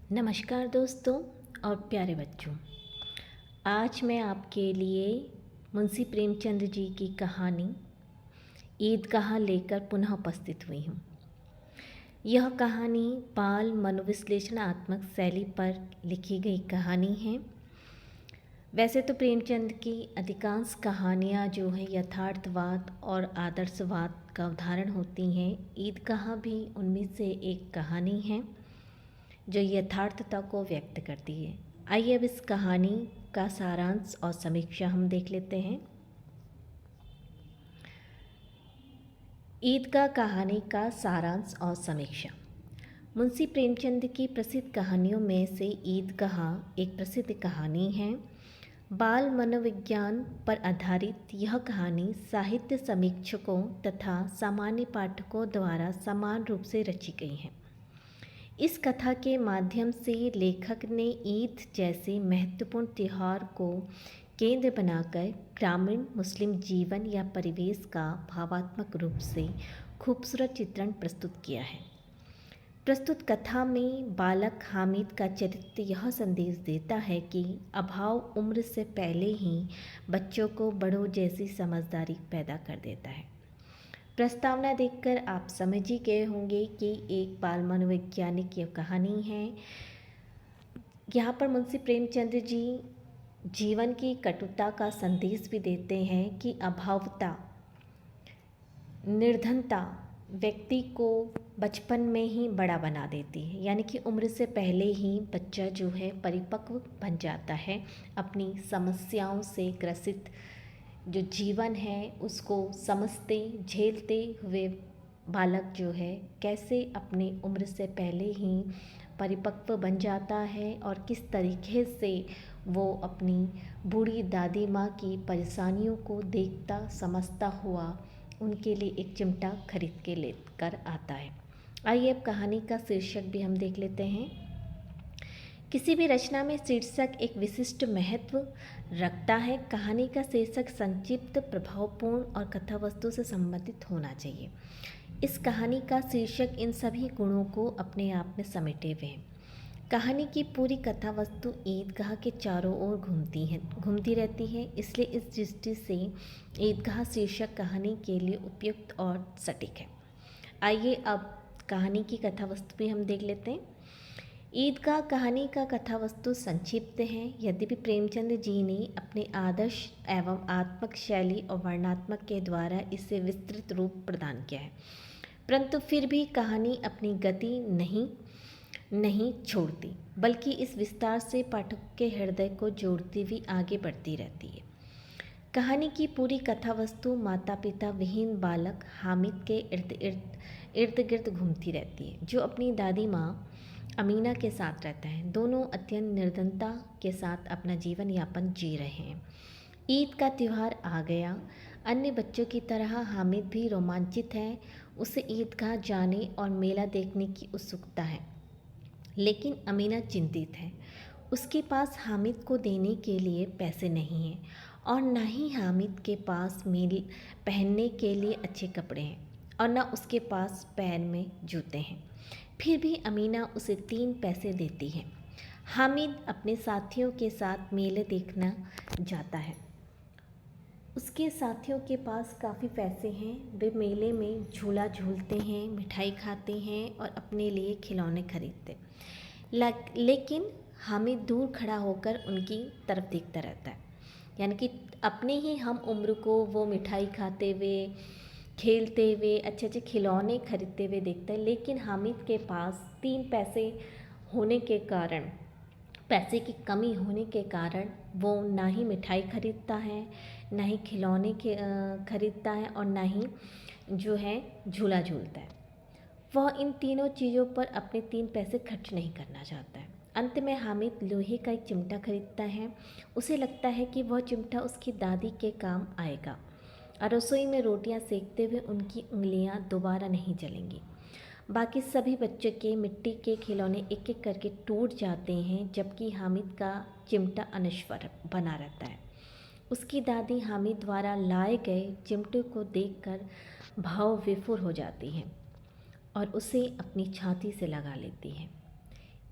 नमस्कार दोस्तों और प्यारे बच्चों। आज मैं आपके लिए मुंशी प्रेमचंद जी की कहानी ईदगाह लेकर पुनः उपस्थित हुई हूँ। यह कहानी बाल मनोविश्लेषणात्मक शैली पर लिखी गई कहानी है। वैसे तो प्रेमचंद की अधिकांश कहानियाँ जो हैं यथार्थवाद और आदर्शवाद का उदाहरण होती हैं। ईदगाह भी उनमें से एक कहानी है जो यथार्थता को व्यक्त करती है। आइए अब इस कहानी का सारांश और समीक्षा हम देख लेते हैं। ईदगाह कहानी का सारांश और समीक्षा। मुंशी प्रेमचंद की प्रसिद्ध कहानियों में से ईदगाह एक प्रसिद्ध कहानी है। बाल मनोविज्ञान पर आधारित यह कहानी साहित्य समीक्षकों तथा सामान्य पाठकों द्वारा समान रूप से रची गई है। इस कथा के माध्यम से लेखक ने ईद जैसे महत्वपूर्ण त्यौहार को केंद्र बनाकर ग्रामीण मुस्लिम जीवन या परिवेश का भावात्मक रूप से खूबसूरत चित्रण प्रस्तुत किया है। प्रस्तुत कथा में बालक हामिद का चरित्र यह संदेश देता है कि अभाव उम्र से पहले ही बच्चों को बड़ों जैसी समझदारी पैदा कर देता है। प्रस्तावना देखकर आप समझ ही गए होंगे कि एक बाल मनोवैज्ञानिक की कहानी है। यहाँ पर मुंशी प्रेमचंद जी जीवन की कटुता का संदेश भी देते हैं कि अभावता, निर्धनता व्यक्ति को बचपन में ही बड़ा बना देती है, यानी कि उम्र से पहले ही बच्चा जो है परिपक्व बन जाता है। अपनी समस्याओं से ग्रसित जो जीवन है उसको समझते झेलते हुए बालक जो है कैसे अपनी उम्र से पहले ही परिपक्व बन जाता है और किस तरीके से वो अपनी बूढ़ी दादी माँ की परेशानियों को देखता समझता हुआ उनके लिए एक चिमटा खरीद के लेकर आता है। आइए अब कहानी का शीर्षक भी हम देख लेते हैं। किसी भी रचना में शीर्षक एक विशिष्ट महत्व रखता है। कहानी का शीर्षक संक्षिप्त, प्रभावपूर्ण और कथा वस्तु से संबंधित होना चाहिए। इस कहानी का शीर्षक इन सभी गुणों को अपने आप में समेटे हुए है। कहानी की पूरी कथा वस्तु ईदगाह के चारों ओर घूमती रहती है, इसलिए इस दृष्टि से ईदगाह शीर्षक कहानी के लिए उपयुक्त और सटीक है। आइए अब कहानी की कथा वस्तु भी हम देख लेते हैं। ईदगाह कहानी का कथा वस्तु संक्षिप्त है, यद्यपि प्रेमचंद जी ने अपने आदर्श एवं आत्मक शैली और वर्णनात्मक के द्वारा इसे विस्तृत रूप प्रदान किया है, परंतु फिर भी कहानी अपनी गति नहीं छोड़ती, बल्कि इस विस्तार से पाठक के हृदय को जोड़ती हुई आगे बढ़ती रहती है। कहानी की पूरी कथा वस्तु माता पिता विहीन बालक हामिद के इर्द गिर्द घूमती रहती है, जो अपनी दादी माँ अमीना के साथ रहता है। दोनों अत्यंत निर्धनता के साथ अपना जीवन यापन जी रहे हैं। ईद का त्यौहार आ गया। अन्य बच्चों की तरह हामिद भी रोमांचित है। उसे ईदगाह जाने और मेला देखने की उत्सुकता है, लेकिन अमीना चिंतित है। उसके पास हामिद को देने के लिए पैसे नहीं हैं और न ही हामिद के पास पहनने के लिए अच्छे कपड़े हैं और न उसके पास पैर में जूते हैं। फिर भी अमीना उसे 3 पैसे देती है। हामिद अपने साथियों के साथ मेले देखना जाता है। उसके साथियों के पास काफ़ी पैसे हैं। वे मेले में झूला झूलते हैं, मिठाई खाते हैं और अपने लिए खिलौने खरीदते। लेकिन हामिद दूर खड़ा होकर उनकी तरफ देखता रहता है, यानी कि अपने ही हम उम्र को वो मिठाई खाते हुए, खेलते हुए, अच्छे अच्छे खिलौने खरीदते हुए देखता है। लेकिन हामिद के पास 3 पैसे होने के कारण, पैसे की कमी होने के कारण वो ना ही मिठाई खरीदता है, ना ही खिलौने खरीदता है और ना ही जो है झूला झूलता है। वह इन तीनों चीज़ों पर अपने 3 पैसे खर्च नहीं करना चाहता है। अंत में हामिद लोहे का एक चिमटा खरीदता है। उसे लगता है कि वह चिमटा उसकी दादी के काम आएगा और रसोई में रोटियां सेकते हुए उनकी उंगलियां दोबारा नहीं जलेंगी। बाकी सभी बच्चों के मिट्टी के खिलौने एक एक करके टूट जाते हैं, जबकि हामिद का चिमटा अनश्वर बना रहता है। उसकी दादी हामिद द्वारा लाए गए चिमटे को देखकर भाव विभोर हो जाती हैं और उसे अपनी छाती से लगा लेती है।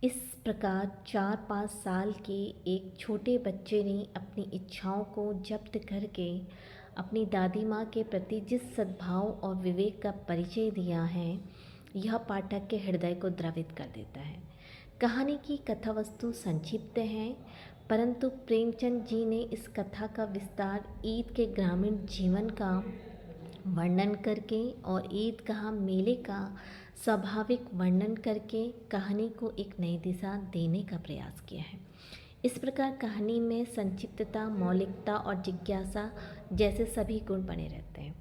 इस प्रकार 4-5 साल के एक छोटे बच्चे ने अपनी इच्छाओं को जब्त करके अपनी दादी माँ के प्रति जिस सद्भाव और विवेक का परिचय दिया है, यह पाठक के हृदय को द्रवित कर देता है। कहानी की कथा वस्तु संक्षिप्त है, परंतु प्रेमचंद जी ने इस कथा का विस्तार ईद के ग्रामीण जीवन का वर्णन करके और ईदगाह मेले का स्वाभाविक वर्णन करके कहानी को एक नई दिशा देने का प्रयास किया है। इस प्रकार कहानी में संक्षिप्तता, मौलिकता और जिज्ञासा जैसे सभी गुण बने रहते हैं।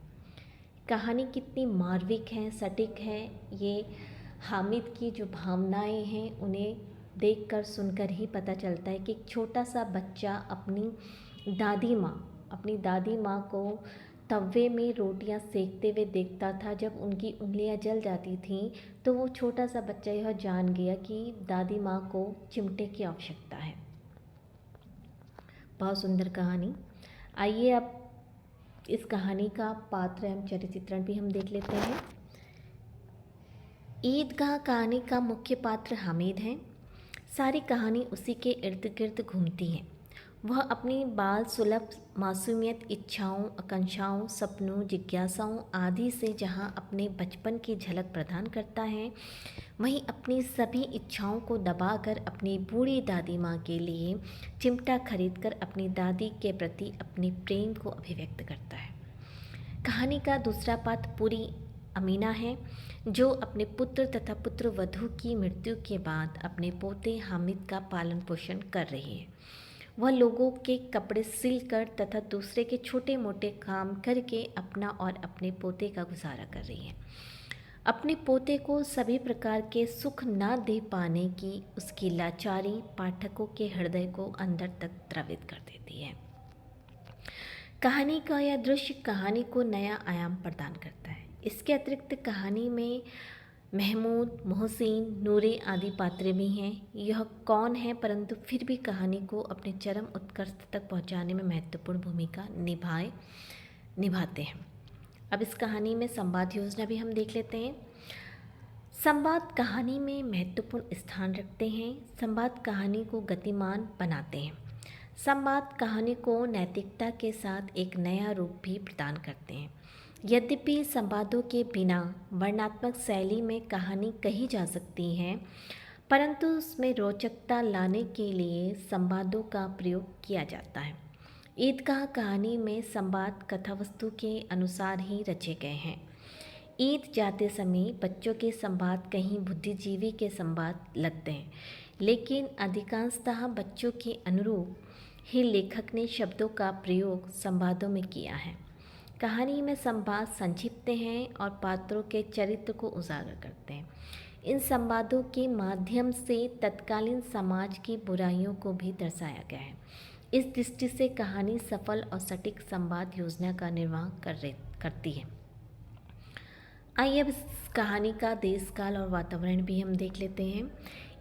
कहानी कितनी मार्मिक है, सटीक है, ये हामिद की जो भावनाएं हैं उन्हें देखकर सुनकर ही पता चलता है कि एक छोटा सा बच्चा अपनी दादी माँ को तवे में रोटियां सेकते हुए देखता था। जब उनकी उंगलियां जल जाती थीं तो वो छोटा सा बच्चा यह जान गया कि दादी माँ को चिमटे की आवश्यकता है। बहुत सुंदर कहानी। आइए अब इस कहानी का पात्र एवं चरित्र चित्रण भी हम देख लेते हैं। ईदगाह कहानी का मुख्य पात्र हामिद है। सारी कहानी उसी के इर्द गिर्द घूमती है। वह अपनी बाल सुलभ मासूमियत, इच्छाओं, आकांक्षाओं, सपनों, जिज्ञासाओं आदि से जहाँ अपने बचपन की झलक प्रदान करता है, वहीं अपनी सभी इच्छाओं को दबाकर अपनी बूढ़ी दादी माँ के लिए चिमटा खरीदकर अपनी दादी के प्रति अपने प्रेम को अभिव्यक्त करता है। कहानी का दूसरा पात्र पूरी अमीना है, जो अपने पुत्र तथा पुत्र वधू की मृत्यु के बाद अपने पोते हामिद का पालन पोषण कर रही है। वह लोगों के कपड़े सिलकर तथा दूसरे के छोटे मोटे काम करके अपना और अपने पोते का गुजारा कर रही है। अपने पोते को सभी प्रकार के सुख ना दे पाने की उसकी लाचारी पाठकों के हृदय को अंदर तक द्रवित कर देती है। कहानी का यह दृश्य कहानी को नया आयाम प्रदान करता है। इसके अतिरिक्त कहानी में महमूद, मोहसिन, नूरे आदि पात्र भी हैं। यह कौन है, परंतु फिर भी कहानी को अपने चरम उत्कर्ष तक पहुंचाने में महत्वपूर्ण भूमिका निभाते हैं। अब इस कहानी में संवाद योजना भी हम देख लेते हैं। संवाद कहानी में महत्वपूर्ण स्थान रखते हैं। संवाद कहानी को गतिमान बनाते हैं। संवाद कहानी को नैतिकता के साथ एक नया रूप भी प्रदान करते हैं। यद्यपि संवादों के बिना वर्णनात्मक शैली में कहानी कही जा सकती है, परंतु उसमें रोचकता लाने के लिए संवादों का प्रयोग किया जाता है। ईदगाह कहानी में संवाद कथा वस्तु के अनुसार ही रचे गए हैं। ईद जाते समय बच्चों के संवाद कहीं बुद्धिजीवी के संवाद लगते हैं, लेकिन अधिकांशतः बच्चों के अनुरूप ही लेखक ने शब्दों का प्रयोग संवादों में किया है। कहानी में संवाद संक्षिप्त हैं और पात्रों के चरित्र को उजागर करते हैं। इन संवादों के माध्यम से तत्कालीन समाज की बुराइयों को भी दर्शाया गया है। इस दृष्टि से कहानी सफल और सटीक संवाद योजना का निर्वाह करती है। आइए अब इस कहानी का देश काल और वातावरण भी हम देख लेते हैं।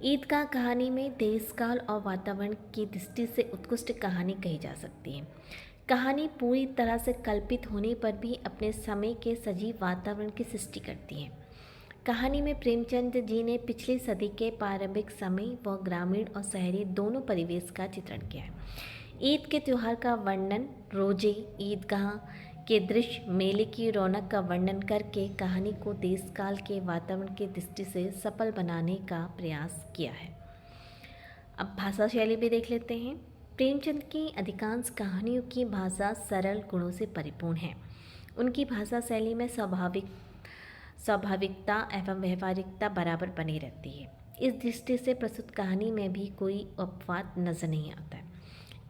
ईदगाह कहानी में देश काल और वातावरण की दृष्टि से उत्कृष्ट कहानी कही जा सकती है। कहानी पूरी तरह से कल्पित होने पर भी अपने समय के सजीव वातावरण की सृष्टि करती है। कहानी में प्रेमचंद जी ने पिछली सदी के प्रारंभिक समय व ग्रामीण और शहरी दोनों परिवेश का चित्रण किया है। ईद के त्यौहार का वर्णन, रोजे, ईदगाह के दृश्य, मेले की रौनक का वर्णन करके कहानी को देश काल के वातावरण की दृष्टि से सफल बनाने का प्रयास किया है। अब भाषा शैली भी देख लेते हैं। प्रेमचंद की अधिकांश कहानियों की भाषा सरल गुणों से परिपूर्ण है। उनकी भाषा शैली में स्वाभाविकता एवं व्यवहारिकता बराबर बनी रहती है। इस दृष्टि से प्रस्तुत कहानी में भी कोई अपवाद नजर नहीं आता है।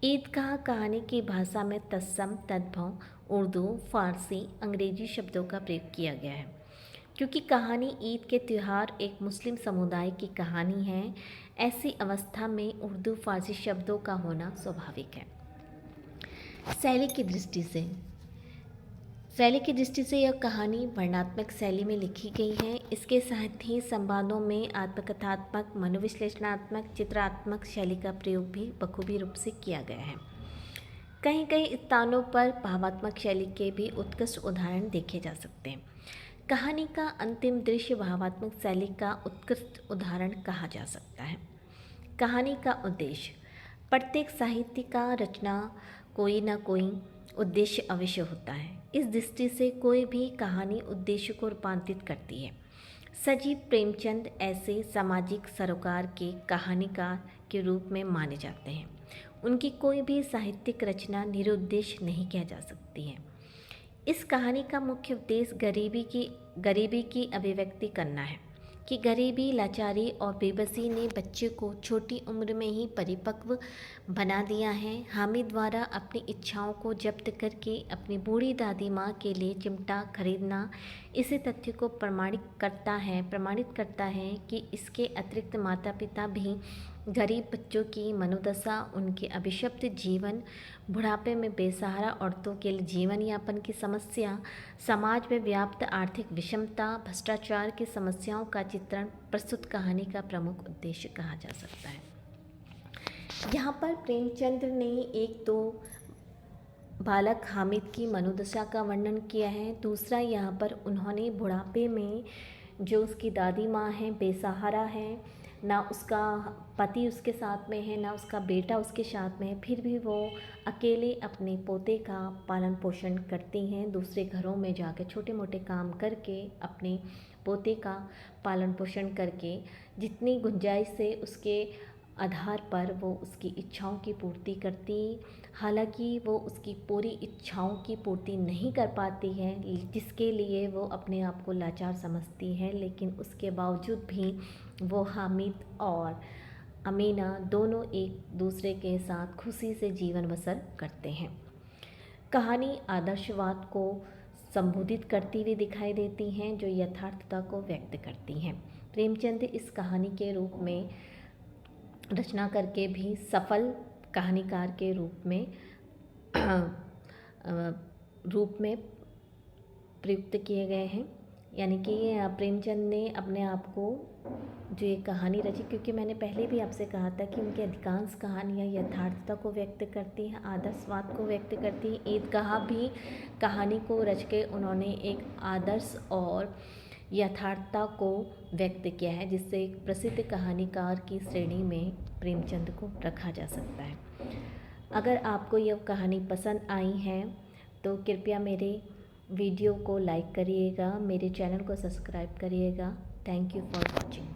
ईदगाह कहानी की भाषा में तत्सम, तद्भव, उर्दू, फारसी, अंग्रेजी शब्दों का प्रयोग किया गया है। क्योंकि कहानी ईद के त्यौहार एक मुस्लिम समुदाय की कहानी है, ऐसी अवस्था में उर्दू फारसी शब्दों का होना स्वाभाविक है। शैली की दृष्टि से यह कहानी वर्णनात्मक शैली में लिखी गई है। इसके साथ ही संवादों में आत्मकथात्मक, मनोविश्लेषणात्मक, चित्रात्मक शैली का प्रयोग भी बखूबी रूप से किया गया है। कहीं कहीं स्थानों पर भावात्मक शैली के भी उत्कृष्ट उदाहरण देखे जा सकते हैं। कहानी का अंतिम दृश्य भावात्मक शैली का उत्कृष्ट उदाहरण कहा जा सकता है। कहानी का उद्देश्य। प्रत्येक साहित्य का रचना कोई ना कोई उद्देश्य अवश्य होता है। इस दृष्टि से कोई भी कहानी उद्देश्य को रूपांतरित करती है। सजीव प्रेमचंद ऐसे सामाजिक सरोकार के कहानीकार के रूप में माने जाते हैं। उनकी कोई भी साहित्यिक रचना निरुद्देश्य नहीं कह जा सकती है। इस कहानी का मुख्य उद्देश्य गरीबी की अभिव्यक्ति करना है कि गरीबी, लाचारी और बेबसी ने बच्चे को छोटी उम्र में ही परिपक्व बना दिया है। हामिद द्वारा अपनी इच्छाओं को जब्त करके अपनी बूढ़ी दादी माँ के लिए चिमटा खरीदना इसी तथ्य को प्रमाणित करता है कि इसके अतिरिक्त माता पिता भी गरीब बच्चों की मनोदशा, उनके अभिशप्त जीवन, बुढ़ापे में बेसहारा औरतों के लिए जीवन यापन की समस्या, समाज में व्याप्त आर्थिक विषमता, भ्रष्टाचार की समस्याओं का चित्रण प्रस्तुत कहानी का प्रमुख उद्देश्य कहा जा सकता है। यहाँ पर प्रेमचंद ने एक तो बालक हामिद की मनोदशा का वर्णन किया है, दूसरा यहाँ पर उन्होंने बुढ़ापे में जो उसकी दादी माँ है, बेसहारा है, ना उसका पति उसके साथ में है, ना उसका बेटा उसके साथ में है, फिर भी वो अकेले अपने पोते का पालन पोषण करती हैं। दूसरे घरों में जाकर छोटे मोटे काम करके अपने पोते का पालन पोषण करके जितनी गुंजाइश से उसके आधार पर वो उसकी इच्छाओं की पूर्ति करती। हालांकि वो उसकी पूरी इच्छाओं की पूर्ति नहीं कर पाती है, जिसके लिए वो अपने आप को लाचार समझती है, लेकिन उसके बावजूद भी वो हामिद और अमीना दोनों एक दूसरे के साथ खुशी से जीवन बसर करते हैं। कहानी आदर्शवाद को संबोधित करती हुई दिखाई देती हैं, जो यथार्थता को व्यक्त करती हैं। प्रेमचंद इस कहानी के रूप में रचना करके भी सफल कहानीकार के रूप में प्रयुक्त किए गए हैं। यानी कि प्रेमचंद ने अपने आप को जो ये कहानी रची, क्योंकि मैंने पहले भी आपसे कहा था कि उनकी अधिकांश कहानियाँ यथार्थता को व्यक्त करती हैं, आदर्शवाद को व्यक्त करती हैं। ईदगाह भी कहानी को रच के उन्होंने एक आदर्श और यथार्थता को व्यक्त किया है, जिससे एक प्रसिद्ध कहानीकार की श्रेणी में प्रेमचंद को रखा जा सकता है। अगर आपको यह कहानी पसंद आई है तो कृपया मेरे वीडियो को लाइक करिएगा, मेरे चैनल को सब्सक्राइब करिएगा। Thank you for watching.